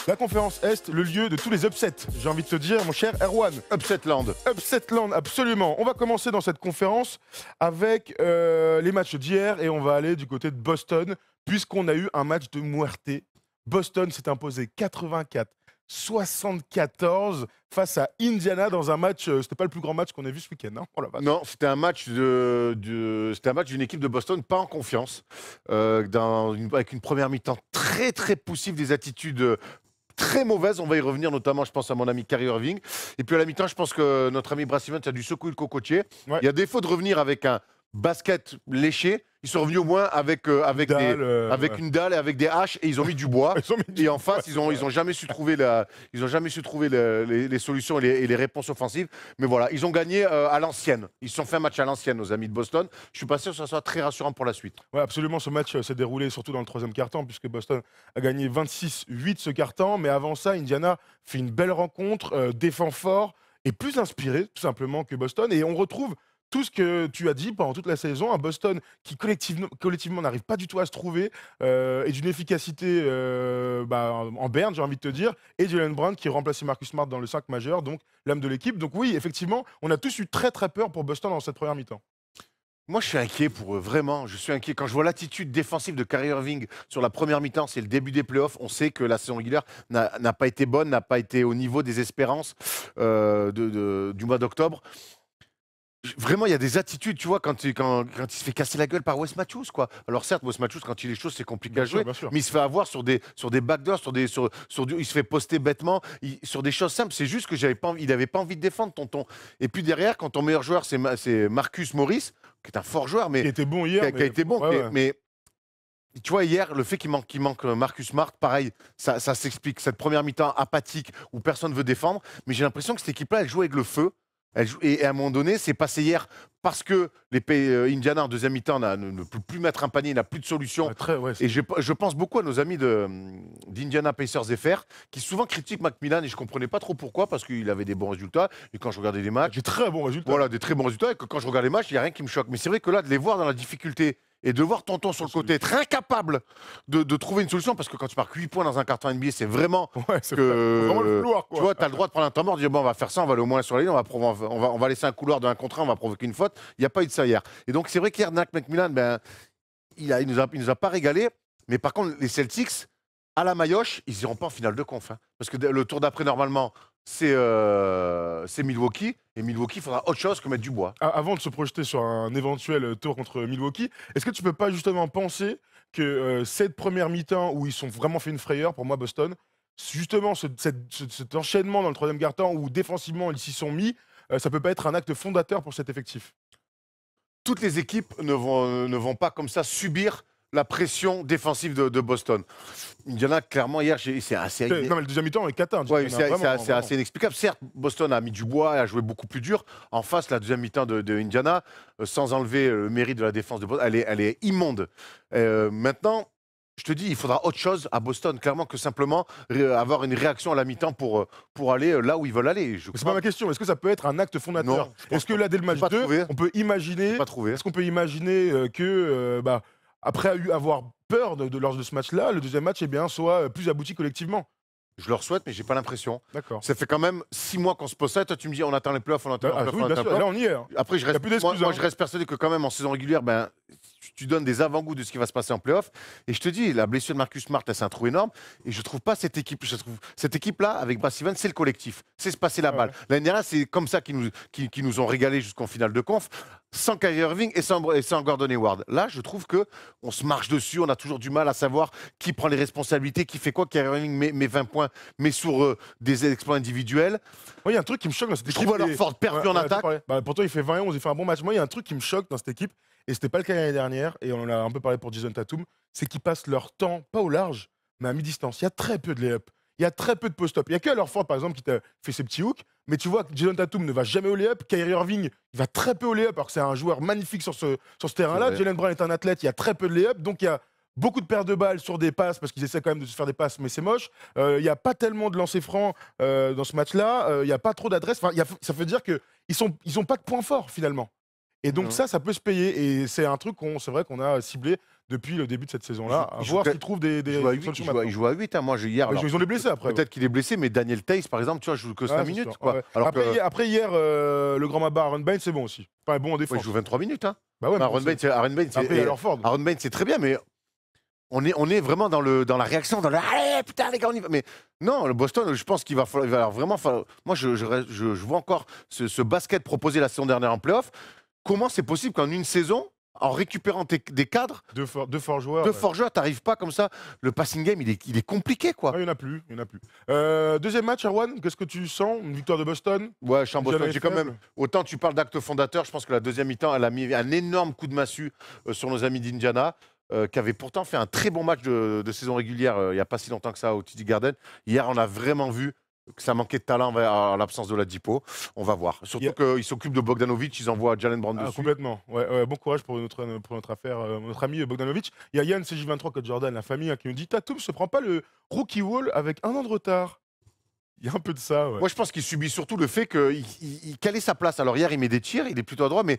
La conférence Est, le lieu de tous les upsets, j'ai envie de te dire, mon cher Erwan. Upsetland. Upsetland, absolument. On va commencer dans cette conférence avec les matchs d'hier et on va aller du côté de Boston, puisqu'on a eu un match de muerte. Boston s'est imposé 84-74 face à Indiana dans un match, c'était pas le plus grand match qu'on ait vu ce week-end. Hein, oh la vache. Non, c'était un match d'une équipe de Boston pas en confiance, avec une première mi-temps très très poussive, des attitudes très mauvaises. On va y revenir, notamment, je pense à mon ami Kyrie Irving. Et puis à la mi-temps, je pense que notre ami Brad Stevens a dû secouer le cocotier. Ouais. Il y a défaut de revenir avec un basket léché. Ils sont revenus au moins avec Dalle, une dalle et avec des haches et ils ont mis du bois. Ils ont mis du Et en face, ils ont jamais su trouver les solutions et les réponses offensives. Mais voilà, ils ont gagné à l'ancienne. Ils se sont fait un match à l'ancienne, nos amis de Boston. Je suis pas sûr que ça soit très rassurant pour la suite. Ouais, absolument, ce match s'est déroulé surtout dans le troisième quart-temps, puisque Boston a gagné 26-8 ce quart-temps. Mais avant ça, Indiana fait une belle rencontre, défend fort et plus inspiré, tout simplement, que Boston. Et on retrouve tout ce que tu as dit pendant toute la saison, un Boston qui collectivement n'arrive pas du tout à se trouver, et d'une efficacité en berne, j'ai envie de te dire, et Jaylen Brown qui remplace Marcus Smart dans le 5 majeur, donc l'âme de l'équipe. Donc oui, effectivement, on a tous eu très très peur pour Boston dans cette première mi-temps. Moi, je suis inquiet pour eux, vraiment. Je suis inquiet. Quand je vois l'attitude défensive de Kyrie Irving sur la première mi-temps, c'est le début des playoffs. On sait que la saison régulière n'a pas été bonne, n'a pas été au niveau des espérances du mois d'octobre. Vraiment, il y a des attitudes, tu vois, quand il se fait casser la gueule par Wes Matthews, quoi. Alors certes, Wes Matthews, quand il est chaud, c'est compliqué à jouer, Bien sûr. mais il se fait avoir sur des backdoors, il se fait poster bêtement, sur des choses simples. C'est juste que il n'avait pas envie de défendre, tonton. Et puis derrière, quand ton meilleur joueur, c'est Marcus Morris, qui est un fort joueur, mais Qui était bon hier. qui a été bon, Ouais. mais tu vois, hier, le fait qu'il manque Marcus Smart, pareil, ça s'explique. Cette première mi-temps apathique où personne ne veut défendre, mais j'ai l'impression que cette équipe-là, elle joue avec le feu. Et à un moment donné, c'est passé hier parce que Indiana en deuxième mi-temps ne peut plus mettre un panier, n'a plus de solution. Et je pense beaucoup à nos amis d'Indiana Pacers FR qui souvent critiquent Macmillan et je ne comprenais pas trop pourquoi parce qu'il avait des bons résultats. Et quand je regardais les matchs. Des très bons résultats. Voilà, des très bons résultats. Et que quand je regarde les matchs, il n'y a rien qui me choque. Mais c'est vrai que là, de les voir dans la difficulté et de voir tonton sur le côté être incapable de trouver une solution parce que quand tu marques 8 points dans un carton NBA, c'est vraiment. Vraiment le couloir, quoi. Tu vois, tu as le droit de prendre un temps mort, de dire bon, on va faire ça, on va aller au moins sur la ligne, on va laisser un couloir de 1 contre 1, on va provoquer une faute. Il n'y a pas eu de ça hier. Et donc, c'est vrai qu'hier, Nate McMillan, il nous a pas régalé. Mais par contre, les Celtics, à la maillotche, ils n'iront pas en finale de conf. Hein. Parce que le tour d'après, normalement, c'est Milwaukee. Et Milwaukee, il faudra autre chose que mettre du bois. Avant de se projeter sur un éventuel tour contre Milwaukee, est-ce que tu peux pas justement penser que cette première mi-temps où ils sont vraiment fait une frayeur, pour moi, Boston, justement cet enchaînement dans le troisième quart-temps où défensivement ils s'y sont mis, ça peut pas être un acte fondateur pour cet effectif? Toutes les équipes ne vont pas comme ça subir la pression défensive de Boston. Il y en a clairement hier, c'est assez. Non, mais le deuxième mi-temps est cata. Ouais, c'est assez inexplicable. Certes, Boston a mis du bois et a joué beaucoup plus dur. En face, la deuxième mi-temps de Indiana, sans enlever le mérite de la défense de Boston, elle est immonde. Maintenant, je te dis, il faudra autre chose à Boston, clairement, que simplement avoir une réaction à la mi-temps pour aller là où ils veulent aller. C'est pas ma question. Est-ce que ça peut être un acte fondateur? Est-ce que là, dès le match 2, on peut imaginer. Est-ce qu'on peut imaginer que. Après avoir peur lors de ce match-là, le deuxième match soit plus abouti collectivement? Je leur souhaite, mais j'ai pas l'impression. D'accord. Ça fait quand même 6 mois qu'on se pose ça. Et toi, tu me dis, on attend les playoffs, on attend les playoffs. Oui, bien sûr. Là, on y est. Hein. Après, je reste persuadé que quand même, en saison régulière, tu donnes des avant-goûts de ce qui va se passer en playoff. Et je te dis, la blessure de Marcus Smart, c'est un trou énorme. Et je trouve pas cette équipe. Je trouve cette équipe-là, avec Brad Stevens, c'est le collectif. C'est se passer la balle. L'année dernière, c'est comme ça qu'ils nous ont régalé jusqu'en finale de conf. Sans Kyrie Irving et sans Gordon Hayward. Là, je trouve qu'on se marche dessus, on a toujours du mal à savoir qui prend les responsabilités, qui fait quoi. Kyrie Irving met 20 points, mais sur des exploits individuels. Moi, il y a un truc qui me choque dans cette équipe. Je trouve alors Ford perdu en attaque. Pourtant, il fait 20-11, il fait un bon match. Moi, il y a un truc qui me choque dans cette équipe, et c'était pas le cas l'année dernière, et on en a un peu parlé pour Jason Tatum, c'est qu'ils passent leur temps, pas au large, mais à mi-distance. Il y a très peu de lay-up. Il y a très peu de post-up. Il y a que Al Horford, par exemple, qui t'a fait ses petits hooks. Mais tu vois que Jason Tatum ne va jamais au lay-up. Kyrie Irving, il va très peu au lay-up, alors que c'est un joueur magnifique sur ce terrain-là. Jaylen Brown est un athlète, il y a très peu de lay-up. Donc il y a beaucoup de pertes de balles sur des passes, parce qu'ils essaient quand même de se faire des passes, mais c'est moche. Il n'y a pas tellement de lancers francs dans ce match-là. Il n'y a pas trop d'adresse. Ça veut dire qu'ils n'ont pas de points forts, finalement. Et donc ça peut se payer. Et c'est un truc c'est vrai qu'on a ciblé depuis le début de cette saison-là, à voir s'ils trouvent des solutions maintenant. Il joue à 8, hein. Moi, hier. Mais ils ont des blessés après. Peut-être qu'il est blessé, mais Daniel Tays, par exemple, tu vois, joue que 5 minutes. Sûr, Quoi. ouais. Alors après, hier, le grand Mabar Aaron Bain, c'est bon aussi. Enfin, bon en défense. Il joue 23 minutes. Hein. Bah ouais, Aaron Bain, Aaron Bain, c'est très bien, mais on est vraiment dans la réaction, dans le allez, putain, les gars, on y va. Mais non, le Boston, je pense qu'il va vraiment falloir. Moi, je vois encore ce basket proposé la saison dernière en playoff. Comment c'est possible qu'en une saison, en récupérant des cadres, deux forts joueurs, t'arrives pas comme ça. Le passing game, il est compliqué, quoi. Il n'y en a plus. Deuxième match, Erwan, qu'est-ce que tu sens? Une victoire de Boston? Ouais, je suis en Boston. J'ai quand même. Autant tu parles d'acte fondateur, je pense que la deuxième mi-temps, elle a mis un énorme coup de massue sur nos amis d'Indiana, qui avaient pourtant fait un très bon match de saison régulière il n'y a pas si longtemps que ça au TD Garden. Hier, on a vraiment vu que ça manquait de talent en l'absence de Ladipo. On va voir. Surtout qu'ils s'occupent de Bogdanovic, ils envoient Jalen Brown dessus. Complètement. Ouais, bon courage pour notre affaire, notre ami Bogdanovic. Il y a Yann CJ23 Code Jordan, la famille, qui nous dit Tatum se prend pas le rookie wall avec un an de retard. Il y a un peu de ça. Ouais. Moi, je pense qu'il subit surtout le fait qu'il quelle est sa place. Alors hier, il met des tirs, il est plutôt à droite, mais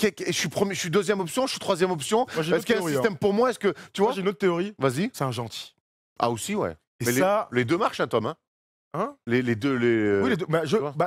je suis deuxième option, je suis troisième option. Est-ce qu'il y a un système pour moi? Est-ce que tu vois? J'ai une autre théorie. Vas-y. C'est un gentil. Ah aussi, ouais. Et mais ça, les deux marchent, hein, Tom. Hein les deux. Oui, les deux.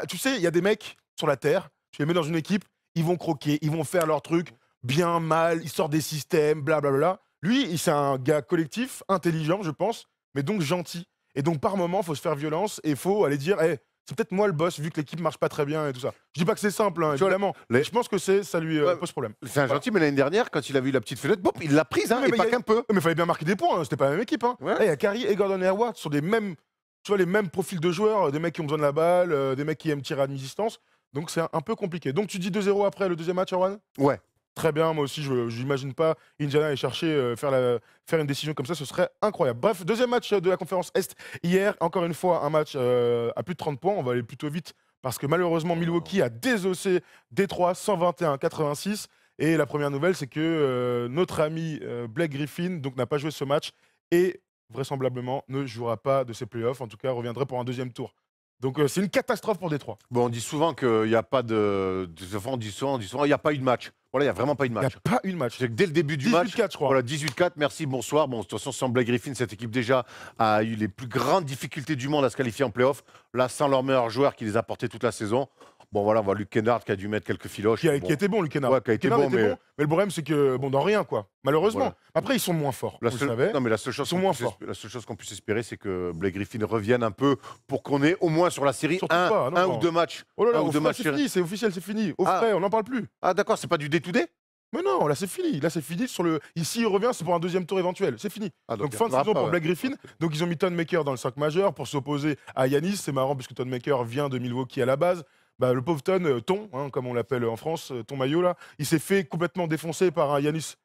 Tu sais, il y a des mecs sur la terre, tu les mets dans une équipe, ils vont croquer, ils vont faire leur truc bien, mal, ils sortent des systèmes, blablabla. Lui, c'est un gars collectif, intelligent, je pense, mais donc gentil. Et donc, par moment, il faut se faire violence et il faut aller dire hey, c'est peut-être moi le boss, vu que l'équipe marche pas très bien et tout ça. Je dis pas que c'est simple, hein, évidemment. Mais je pense que ça lui pose problème. C'est un gentil, mais l'année dernière, quand il a vu la petite fenêtre, il l'a prise, hein, et pas qu'un peu. Mais il fallait bien marquer des points, hein, c'était pas la même équipe. Hein. Ouais. Il y a Curry et Gordon Hayward sur des mêmes, tu vois, les mêmes profils de joueurs, des mecs qui ont besoin de la balle, des mecs qui aiment tirer à mi-distance. Donc c'est un peu compliqué. Donc tu dis 2-0 après le deuxième match, Erwan? Ouais. Très bien, moi aussi, je n'imagine pas Indiana aller chercher, faire une décision comme ça, ce serait incroyable. Bref, deuxième match de la conférence Est hier, encore une fois, un match à plus de 30 points, on va aller plutôt vite, parce que malheureusement, Milwaukee a désossé Détroit 121-86, et la première nouvelle, c'est que notre ami Blake Griffin n'a pas joué ce match, et vraisemblablement ne jouera pas de ses playoffs, en tout cas reviendrait pour un deuxième tour. Donc c'est une catastrophe pour Détroit. Bon, on dit souvent qu'il n'y a pas de... On dit souvent, il n'y a pas eu de match. Voilà, il n'y a vraiment pas eu de match. Il n'y a pas eu de match. Dès le début du match, 18-4, je crois. Voilà, 18-4, merci, bonsoir. Bon, de toute façon, sans Blake Griffin, cette équipe déjà a eu les plus grandes difficultés du monde à se qualifier en play-off. Là, sans leur meilleur joueur qui les a portés toute la saison. Bon, voilà, on voit Luke Kennard qui a dû mettre quelques filoches. Qui était bon, Luke Kennard. Ouais, qui a été bon, mais... Mais le problème, c'est que, dans rien, quoi. Malheureusement. Voilà. Après, ils sont moins forts. Vous le savez. Non, mais la seule chose qu'on puisse espérer, c'est que Blake Griffin revienne un peu pour qu'on ait au moins sur la série un ou deux matchs. Oh là là, c'est fini, c'est officiel, c'est fini. Au frais, on n'en parle plus. Ah, d'accord, c'est pas du day-to-day? Mais non, là c'est fini. Là c'est fini sur le. Ici il revient, c'est pour un deuxième tour éventuel. C'est fini. Donc fin de saison pour Blake Griffin. Donc ils ont mis Thon Maker dans le 5 majeur pour s'opposer à Giannis. C'est marrant puisque Thon Maker vient de Milwaukee à la base. Bah, le pauvre Ton, comme on l'appelle en France, Ton Maillot là, il s'est fait complètement défoncer par un Giannis.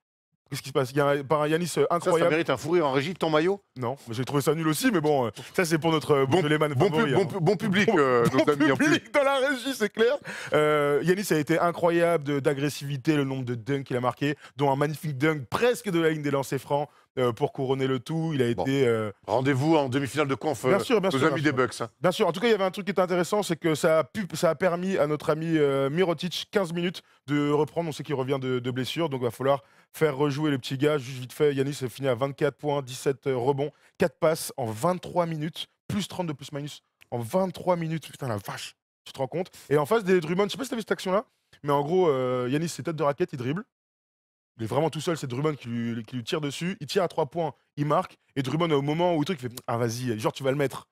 Qu'est-ce qui se passe? Par un Yanis incroyable. Ça mérite un fou rire en régie, Ton Maillot? Non, mais j'ai trouvé ça nul aussi, mais bon, ça c'est pour notre bon public. Bon public dans la régie, c'est clair. Yanis a été incroyable d'agressivité, le nombre de dunks qu'il a marqué, dont un magnifique dunk presque de la ligne des lancers francs pour couronner le tout. Il a été. Rendez-vous en demi-finale de conf aux amis des Bucks. Hein. Bien sûr. En tout cas, il y avait un truc qui était intéressant, c'est que ça a permis à notre ami Mirotic 15 minutes de reprendre. On sait qu'il revient de blessure, donc il va falloir faire rejouer les petits gars. Juste vite fait, Yanis a fini à 24 points, 17 rebonds, 4 passes en 23 minutes, plus 30 de plus-minus en 23 minutes. Putain, la vache, tu te rends compte? Et en face des Drummond, je sais pas si t'as vu cette action-là, mais en gros, Yanis, c'est tête de raquette, il dribble. Il est vraiment tout seul, c'est Drummond qui lui tire dessus. Il tire à 3 points, il marque. Et Drummond, au moment où le truc, il fait ah, vas-y, genre, tu vas le mettre.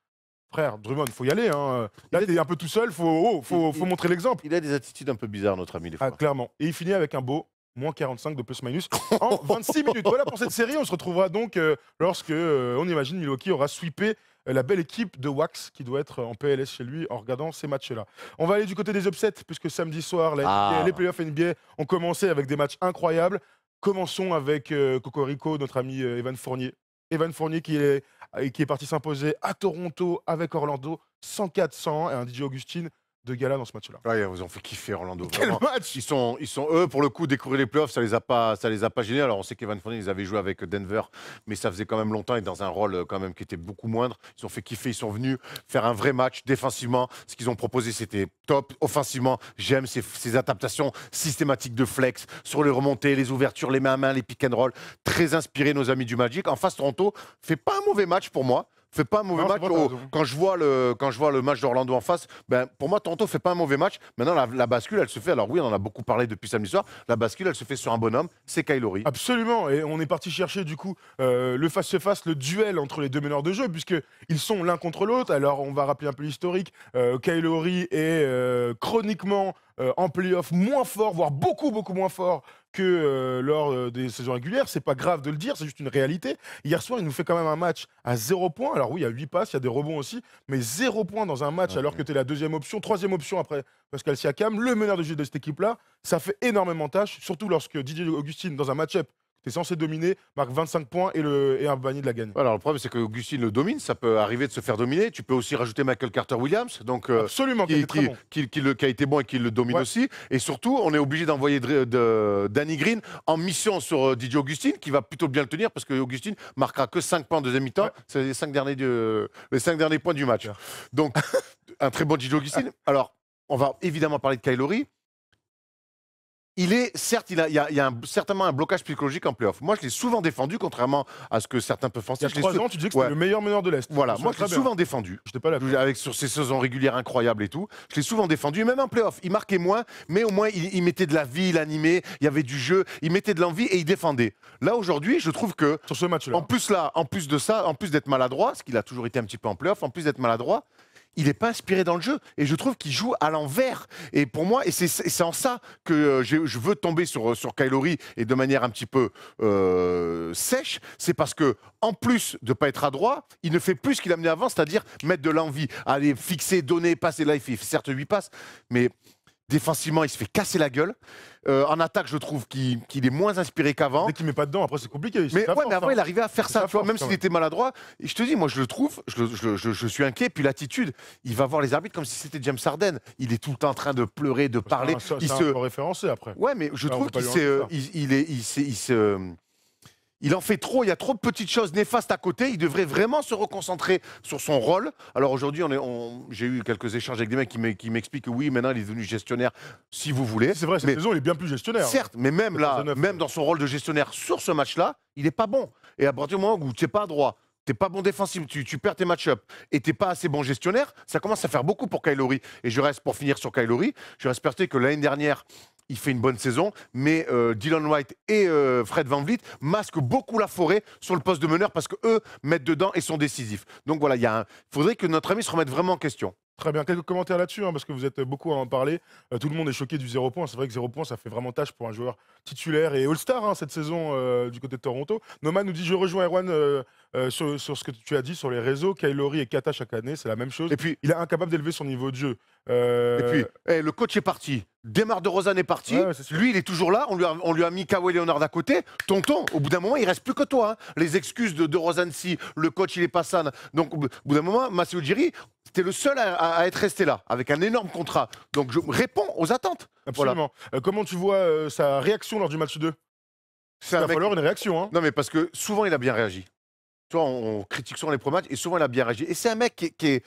Frère, Drummond, faut y aller. Hein. Là, t'es un peu tout seul, faut montrer l'exemple. Il a des attitudes un peu bizarres, notre ami, des fois. Ah, clairement. Et il finit avec un beau moins 45 de plus-minus en 26 minutes. Voilà pour cette série. On se retrouvera donc lorsque, on imagine, Milwaukee aura sweepé la belle équipe de Wax qui doit être en PLS chez lui en regardant ces matchs-là. On va aller du côté des upsets, puisque samedi soir, les playoffs NBA ont commencé avec des matchs incroyables. Commençons avec Cocorico, notre ami Evan Fournier. Evan Fournier qui est parti s'imposer à Toronto avec Orlando, 104-100, et un DJ Augustine de gala dans ce match-là. Ouais, ils ont fait kiffer Orlando. Quel Vraiment. match! Ils sont, eux, pour le coup, découvrir les playoffs, ça les a pas gênés. Alors, on sait qu'Evan Fournier, ils avaient joué avec Denver, mais ça faisait quand même longtemps et dans un rôle quand même qui était beaucoup moindre. Ils ont fait kiffer, ils sont venus faire un vrai match défensivement. Ce qu'ils ont proposé, c'était top. Offensivement, j'aime ces adaptations systématiques de flex sur les remontées, les ouvertures, les mains à main, les pick and roll. Très inspiré, nos amis du Magic. En face, Toronto fait pas un mauvais match pour moi. Fait pas un mauvais Non, c'est match. vrai, t'as raison. Quand je vois le match d'Orlando en face, ben, pour moi, Toronto fait pas un mauvais match. Maintenant, la bascule, elle se fait. Alors oui, on en a beaucoup parlé depuis samedi soir. La bascule, elle se fait sur un bonhomme, c'est Kyle Lowry. Absolument, et on est parti chercher du coup le face-to-face, le duel entre les deux meneurs de jeu, puisqu'ils sont l'un contre l'autre. Alors on va rappeler un peu l'historique. Kyle Lowry est chroniquement en playoff moins fort, voire beaucoup moins fort que lors des saisons régulières. C'est pas grave de le dire, c'est juste une réalité. Hier soir, il nous fait quand même un match à 0 points. Alors oui, il y a 8 passes, il y a des rebonds aussi, mais 0 points dans un match alors que tu es la deuxième option, troisième option après Pascal Siakam, le meneur de jeu de cette équipe-là. Ça fait énormément de tâches, surtout lorsque Didier Augustin, dans un match-up, tu es censé dominer, marque 25 points et un panier de la gagne. Alors le problème, c'est que Augustin le domine. Ça peut arriver de se faire dominer. Tu peux aussi rajouter Michael Carter-Williams, donc Absolument, qui était très bon. qui a été bon et qui le domine aussi. Et surtout, on est obligé d'envoyer Danny Green en mission sur Didier Augustin, qui va plutôt bien le tenir parce que Augustin marquera que 5 points en deuxième mi-temps. Ouais. C'est les 5 derniers points du match. Super. Donc, un très bon Didier Augustin. Alors, on va évidemment parler de Kyle Lowry. Certes, il y a certainement un blocage psychologique en playoff. Moi, je l'ai souvent défendu, contrairement à ce que certains peuvent penser. Il y a 3 ans, tu disais que c'était le meilleur meneur de l'Est. Voilà, Je moi, me je l'ai souviens très souvent défendu. bien. J'étais pas là. Sur ses saisons régulières incroyables et tout. Je l'ai souvent défendu, et même en playoff. Il marquait moins, mais au moins, il mettait de la vie, il animait, il y avait du jeu, il mettait de l'envie et il défendait. Là, aujourd'hui, je trouve que, Sur ce match-là. en plus de ça, en plus d'être maladroit, ce qu'il a toujours été un petit peu en playoff, en plus d'être maladroit, il n'est pas inspiré dans le jeu. Et je trouve qu'il joue à l'envers. Et pour moi, et c'est en ça que je veux tomber sur Kyle Lowry et de manière un petit peu sèche, c'est parce que en plus de ne pas être adroit, il ne fait plus ce qu'il a mené avant, c'est-à-dire mettre de l'envie, aller fixer, donner, passer. Là, il fait certes 8 passes, mais défensivement, il se fait casser la gueule. En attaque, je trouve qu'il est moins inspiré qu'avant. Dès qu'il met pas dedans, après c'est compliqué. Mais avant, il arrivait à faire ça, tu vois, même quand s'il était maladroit. Et je te dis, moi, je le trouve, je suis inquiet. Puis l'attitude, il va voir les arbitres comme si c'était James Harden. Il est tout le temps en train de pleurer, de parler. C'est un peu référencé après. Ouais, mais je Alors, trouve on peut qu'il pas lui il en fait trop, il y a trop de petites choses néfastes à côté. Il devrait vraiment se reconcentrer sur son rôle. Alors aujourd'hui, j'ai eu quelques échanges avec des mecs qui m'expliquent que oui, maintenant il est devenu gestionnaire, si vous voulez. C'est vrai, cette saison, il est bien plus gestionnaire. Certes, mais même là, même dans son rôle de gestionnaire sur ce match-là, il n'est pas bon. Et à partir du moment où tu n'es pas droit, tu n'es pas bon défensif, tu perds tes match-up et tu n'es pas assez bon gestionnaire, ça commence à faire beaucoup pour Kyle Lowry. Et je reste, pour finir sur Kyle Lowry, je reste persuadé que l'année dernière, il fait une bonne saison, mais Dylan White et Fred VanVleet masquent beaucoup la forêt sur le poste de meneur parce qu'eux mettent dedans et sont décisifs. Donc voilà, il faudrait que notre ami se remette vraiment en question. Très bien. Quelques commentaires là-dessus, parce que vous êtes beaucoup à en parler. Tout le monde est choqué du 0 point. C'est vrai que 0 point, ça fait vraiment tâche pour un joueur titulaire et All-Star cette saison du côté de Toronto. Noma nous dit: je rejoins Erwan sur ce que tu as dit sur les réseaux. Kyle Lowry et Kata chaque année, c'est la même chose. Et puis, il est incapable d'élever son niveau de jeu. Et puis, le coach est parti. Demar DeRozan est parti. Ouais, lui, il est toujours là. On lui a mis Kawhi Leonard à côté. Tonton, au bout d'un moment, il reste plus que toi. Les excuses de DeRozan, si le coach, il est pas san. Donc, au bout d'un moment, Masai Ujiri, c'était le seul à être resté là, avec un énorme contrat. Donc, je réponds aux attentes. Absolument. Voilà. Comment tu vois sa réaction lors du match 2? Il va falloir une réaction. Non, mais parce que souvent, il a bien réagi. Tu vois, on critique souvent les pro-matchs et souvent, il a bien réagi. Et c'est un mec qui est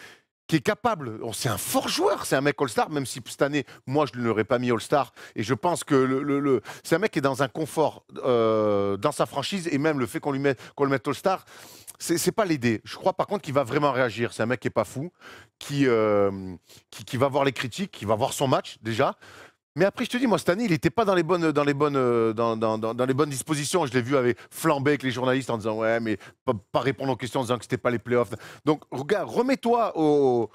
capable, c'est un fort joueur, c'est un mec All-Star, même si cette année, moi, je ne l'aurais pas mis All-Star. Et je pense que c'est un mec qui est dans un confort dans sa franchise, et même le fait qu'on le mette All-Star, c'est pas l'aider. Je crois par contre qu'il va vraiment réagir. C'est un mec qui est pas fou, qui va voir les critiques, qui va voir son match déjà. Mais après, je te dis, moi, cette année, il n'était pas dans les bonnes dispositions. Je l'ai vu avec flamber avec les journalistes en disant ouais, mais pas répondre aux questions en disant que c'était pas les playoffs. Donc, regarde, remets-toi au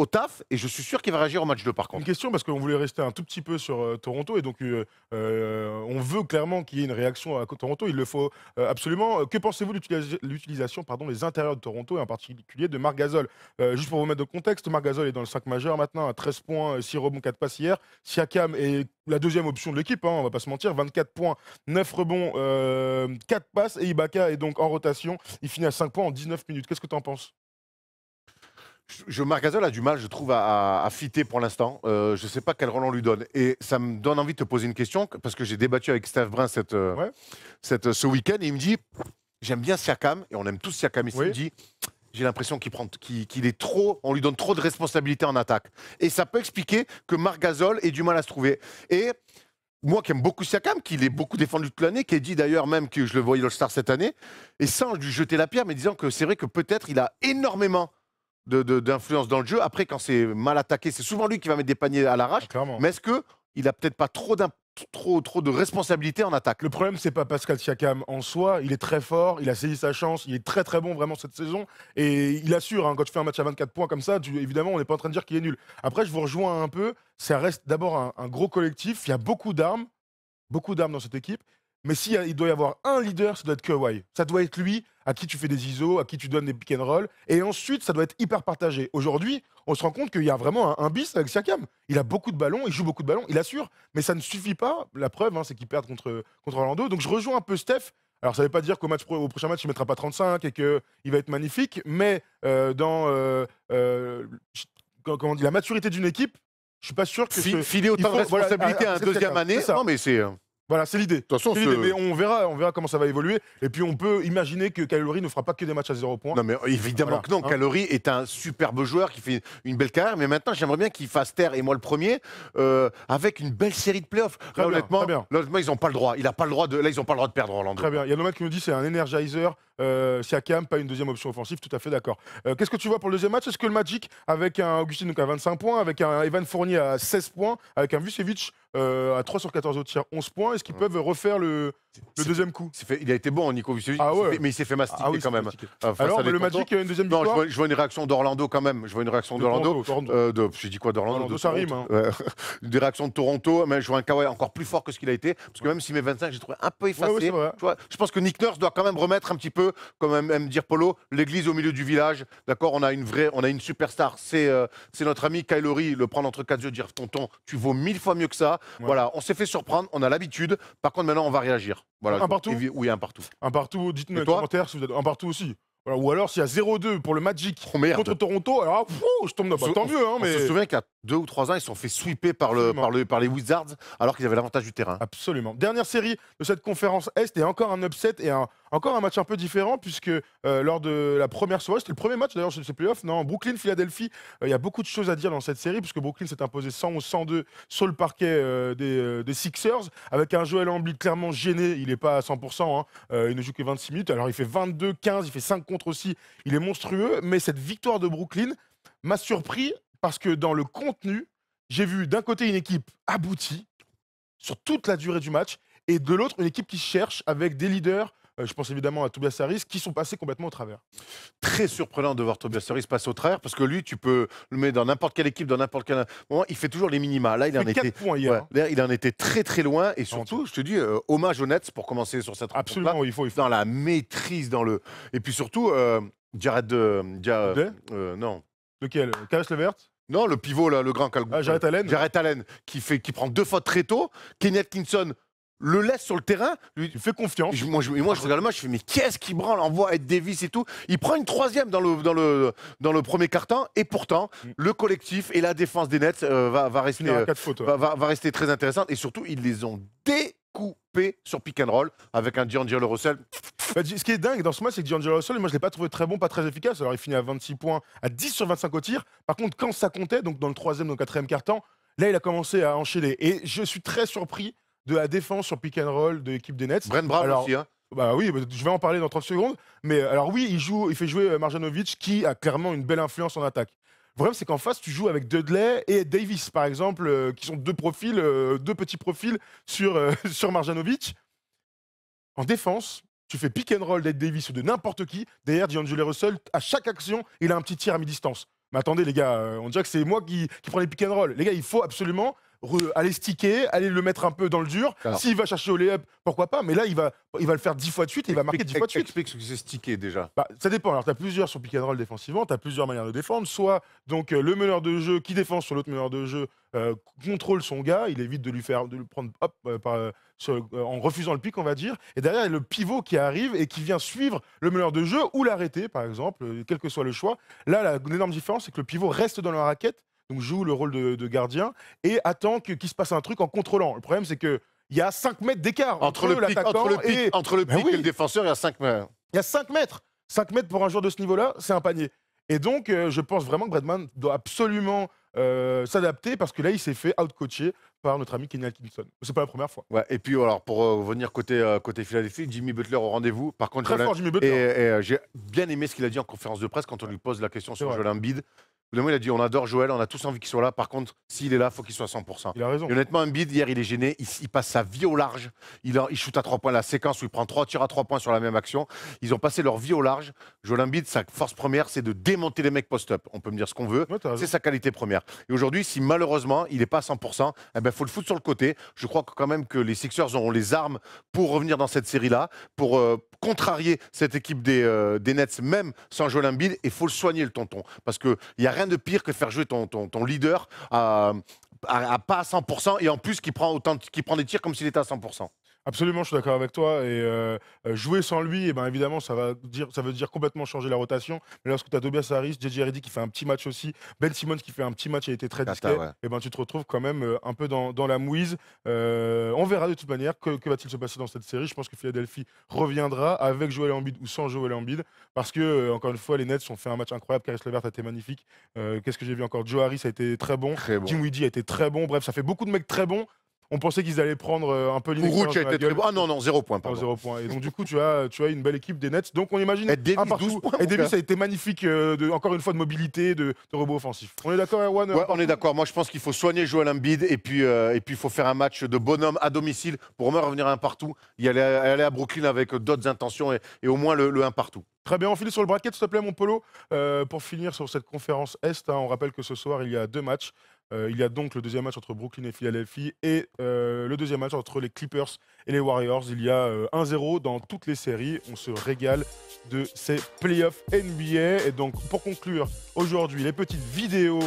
taf et je suis sûr qu'il va réagir au match 2 par contre. Une question, parce qu'on voulait rester un tout petit peu sur Toronto et donc on veut clairement qu'il y ait une réaction à Toronto, il le faut absolument. Que pensez-vous de l'utilisation des intérieurs de Toronto et en particulier de Marc Gasol? Juste pour vous mettre de contexte, Marc Gasol est dans le 5 majeur maintenant à 13 points, 6 rebonds, 4 passes hier. Siakam est la deuxième option de l'équipe, on va pas se mentir, 24 points, 9 rebonds, 4 passes et Ibaka est donc en rotation. Il finit à 5 points en 19 minutes. Qu'est-ce que tu en penses? Marc Gasol a du mal, je trouve, à fitter pour l'instant. Je ne sais pas quel rôle on lui donne. Et ça me donne envie de te poser une question, parce que j'ai débattu avec Steph Brun Ouais. ce week-end, et il me dit, j'aime bien Siakam, et on aime tous Siakam ici. Oui. Il me dit, j'ai l'impression qu'il est trop, on lui donne trop de responsabilités en attaque. Et ça peut expliquer que Marc Gasol ait du mal à se trouver. Et moi qui aime beaucoup Siakam, qui l'ai beaucoup défendu toute l'année, qui a dit d'ailleurs même que je le voyais All-Star cette année, et sans lui jeter la pierre, mais disant que c'est vrai que peut-être il a énormément d'influence dans le jeu. Après, quand c'est mal attaqué, c'est souvent lui qui va mettre des paniers à l'arrache. Clairement. Mais est-ce qu'il a peut-être pas trop de responsabilités en attaque? Le problème, c'est pas Pascal Siakam en soi. Il est très fort, il a saisi sa chance, il est très très bon vraiment cette saison. Et il assure, hein, quand tu fais un match à 24 points comme ça, évidemment, on n'est pas en train de dire qu'il est nul. Après, je vous rejoins un peu. Ça reste d'abord un gros collectif. Il y a beaucoup d'armes dans cette équipe. Mais si il doit y avoir un leader, ça doit être Kawhi. Ça doit être lui à qui tu fais des ISO, à qui tu donnes des pick and roll. Et ensuite, ça doit être hyper partagé. Aujourd'hui, on se rend compte qu'il y a vraiment un bis avec Siakam. Il a beaucoup de ballons, il joue beaucoup de ballons, il assure. Mais ça ne suffit pas. La preuve, hein, c'est qu'il perd contre Orlando. Donc je rejoins un peu Steph. Alors ça ne veut pas dire au prochain match, il ne mettra pas 35 et qu'il va être magnifique. Mais comment on dit, la maturité d'une équipe, je ne suis pas sûr que Filer autant de responsabilités à un deuxième année. Non, mais c'est. Voilà, c'est l'idée. De toute façon, Mais on verra comment ça va évoluer. Et puis on peut imaginer que Kyle Lowry ne fera pas que des matchs à 0 points. Non, mais évidemment que non. Hein. Kyle Lowry est un superbe joueur qui fait une belle carrière. Mais maintenant, j'aimerais bien qu'il fasse taire, et moi le premier, avec une belle série de playoffs. Là, honnêtement, ils n'ont pas le droit. Là, ils n'ont pas le droit de perdre Orlando. Très bien. Il y a Nomad qui nous dit c'est un energizer. Siakam, pas une deuxième option offensive, tout à fait d'accord. Qu'est-ce que tu vois pour le deuxième match? Est-ce que le Magic, avec un Augustin donc à 25 points, avec un Evan Fournier à 16 points, avec un Vucevic à 3 sur 14 au tir, 11 points, est-ce qu'ils peuvent refaire le deuxième coup? Il a été bon, Nico Vucevic, mais il s'est fait mastiquer quand même. Alors, le Magic, une deuxième victoire? Non, je vois une réaction d'Orlando quand même. Je vois une réaction d'Orlando. J'ai dit quoi d'Orlando? Ça rime. Hein. Des réactions de Toronto, mais je vois un Kawhi encore plus fort que ce qu'il a été. Parce que même s'il met 25, j'ai trouvé un peu effacé. Je pense que Nick Nurse doit quand même remettre un petit peu, comme aime dire Polo, l'église au milieu du village. D'accord, on a une superstar. C'est notre ami Kyle Lowry, le prendre entre quatre yeux, dire tonton, tu vaux 1000 fois mieux que ça. Ouais. Voilà, on s'est fait surprendre, on a l'habitude. Par contre, maintenant, on va réagir. Voilà, un partout? Oui, un partout. Un partout, dites-nous dans les commentaires si vous êtes un partout aussi. Voilà, ou alors s'il y a 0-2 pour le Magic contre Toronto, alors je tombe là-bas. Tant mieux. Hein, mais... On se souvient qu'il y a 2 ou 3 ans, ils se sont fait sweeper par les Wizards alors qu'ils avaient l'avantage du terrain. Absolument. Dernière série de cette conférence Est et encore un upset et encore un match un peu différent puisque lors de la première soirée, c'était le premier match d'ailleurs chez ces playoffs, non, Brooklyn-Philadelphie, il y a beaucoup de choses à dire dans cette série puisque Brooklyn s'est imposé 111-102 sur le parquet des Sixers avec un Joel Embiid clairement gêné, il n'est pas à 100%, hein, il ne joue que 26 minutes, alors il fait 22-15, il fait 5 contre aussi, il est monstrueux, mais cette victoire de Brooklyn m'a surpris parce que dans le contenu, j'ai vu d'un côté une équipe aboutie sur toute la durée du match et de l'autre une équipe qui cherche avec des leaders, je pense évidemment à Tobias Harris, qui sont passés complètement au travers. Très surprenant de voir Tobias Harris passer au travers parce que lui, tu peux le mettre dans n'importe quelle équipe, dans n'importe quel moment, il fait toujours les minima. Là, il en était 4 points hier. Là, il en était très très loin et surtout, je te dis, hommage aux Nets pour commencer sur cette rencontre. Absolument, il faut. Dans la maîtrise, et puis surtout, Jared non. Lequel? Caris LeVert? Non, le pivot, là, le grand Jarrett Allen. Jarrett Allen, qui prend 2 fautes très tôt. Kenny Atkinson le laisse sur le terrain. Lui, il fait confiance. Moi, je regarde le match, je fais, mais qu'est-ce qu'il branle? Envoie Ed Davis et tout. Il prend une 3e dans le premier quart-temps. Et pourtant, le collectif et la défense des Nets va rester très intéressante. Et surtout, ils les ont découpés sur pick and roll avec un D'Angelo Russell. Ce qui est dingue dans ce match, c'est que D'Angelo Russell, moi je ne l'ai pas trouvé très bon, pas très efficace. Alors il finit à 26 points, à 10 sur 25 au tir. Par contre, quand ça comptait, donc dans le 3e, dans le 4e quart-temps, là il a commencé à enchaîner. Et je suis très surpris de la défense sur pick and roll de l'équipe des Nets. Brent Brown aussi, hein. Bah oui, je vais en parler dans 30 secondes. Mais alors oui, il fait jouer Marjanovic qui a clairement une belle influence en attaque. Le problème, c'est qu'en face, tu joues avec Dudley et Davis, par exemple, qui sont deux petits profils sur Marjanovic. En défense, tu fais pick and roll d'Ed Davis ou de n'importe qui. Derrière, D'Angelo Russell, à chaque action, il a un petit tir à mi-distance. Mais attendez, les gars, on dirait que c'est moi qui prends les pick and roll. Les gars, il faut absolument aller sticker, aller le mettre un peu dans le dur. Alors. S'il va chercher au lay-up, pourquoi pas, mais là, il va le faire 10 fois de suite et il va marquer 10 fois de suite. Explique ce que c'est stické déjà. Bah, ça dépend. Alors, tu as plusieurs sur pick and roll défensivement, tu as plusieurs manières de défendre. Soit donc le meneur de jeu qui défend sur l'autre meneur de jeu contrôle son gars, il évite de lui prendre hop, en refusant le pick, on va dire. Et derrière, il y a le pivot qui arrive et qui vient suivre le meneur de jeu ou l'arrêter, par exemple, quel que soit le choix. Là, l'énorme différence, c'est que le pivot reste dans la raquette, donc joue le rôle de gardien et attend qu'il se passe un truc en contrôlant. Le problème, c'est que il y a 5 mètres d'écart Entre le pic et le défenseur, il y a 5 mètres. Il y a 5 mètres. 5 mètres pour un joueur de ce niveau-là, c'est un panier. Et donc, je pense vraiment que Bradman doit absolument s'adapter parce que là, il s'est fait out-coacher par notre ami Kenny Atkinson. C'est pas la première fois. Ouais, et puis alors, pour revenir côté Philadelphie, Jimmy Butler au rendez-vous. Par contre, Très fort, Jimmy Butler. Et j'ai bien aimé ce qu'il a dit en conférence de presse quand on lui pose la question sur Joel Embiid. Évidemment, il a dit on adore Joel, on a tous envie qu'il soit là. Par contre, s'il est là, il faut qu'il soit à 100%. Il a raison. Et honnêtement, Embiid, hier, il est gêné. Il passe sa vie au large. Il shoot à 3 points. La séquence où il prend 3 tirs à 3 points sur la même action. Ils ont passé leur vie au large. Joel Embiid, sa force première, c'est de démonter les mecs post-up. On peut me dire ce qu'on veut. Ouais, c'est sa qualité première. Et aujourd'hui, si malheureusement, il n'est pas à 100%, eh ben, faut le foutre sur le côté. Je crois quand même que les Sixers auront les armes pour revenir dans cette série-là, pour contrarier cette équipe des Nets, même sans Joel Embiid. Et il faut le soigner, le tonton. Parce qu'il n'y a rien de pire que faire jouer ton leader pas à 100% et en plus qui prend des tirs comme s'il était à 100%. Absolument, je suis d'accord avec toi. Et jouer sans lui, eh ben, évidemment, ça veut dire complètement changer la rotation. Mais lorsque tu as Tobias Harris, JJ Redick qui fait un petit match aussi, Ben Simmons qui fait un petit match et a été très discret, ouais. eh ben, tu te retrouves quand même un peu dans la mouise. On verra de toute manière que va-t-il se passer dans cette série. Je pense que Philadelphie reviendra avec Joel Embiid ou sans Joel Embiid. Parce que, encore une fois, les Nets ont fait un match incroyable. Caris LeVert a été magnifique. Qu'est-ce que j'ai vu encore? Joe Harris a été très bon. Dinwiddie a été très bon. Bref, ça fait beaucoup de mecs très bons. On pensait qu'ils allaient prendre un peu l'inexpérience Kuruc a été très bon. Ah non, 0 points, pardon. 0 points. Et donc, du coup, tu as une belle équipe des Nets. Donc, on imagine Davis, un partout. 12 points, Et Davis a été magnifique, encore une fois, de mobilité, de rebond offensif. On est d'accord, Erwan? Ouais, on est d'accord. Moi, je pense qu'il faut soigner Joel Embiid et puis il faut faire un match de bonhomme à domicile pour au moins revenir à un partout. Y aller à Brooklyn avec d'autres intentions et au moins le 1 partout. Très bien, on finit sur le bracket, s'il te plaît, mon Polo. Pour finir sur cette conférence Est, on rappelle que ce soir, il y a 2 matchs. Il y a donc le deuxième match entre Brooklyn et Philadelphie et le deuxième match entre les Clippers et les Warriors. Il y a 1-0 dans toutes les séries. On se régale de ces playoffs NBA. Et donc, pour conclure aujourd'hui les petites vidéos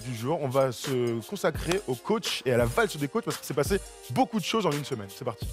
du jour, on va se consacrer au coach et à la valse des coachs parce qu'il s'est passé beaucoup de choses en une semaine. C'est parti.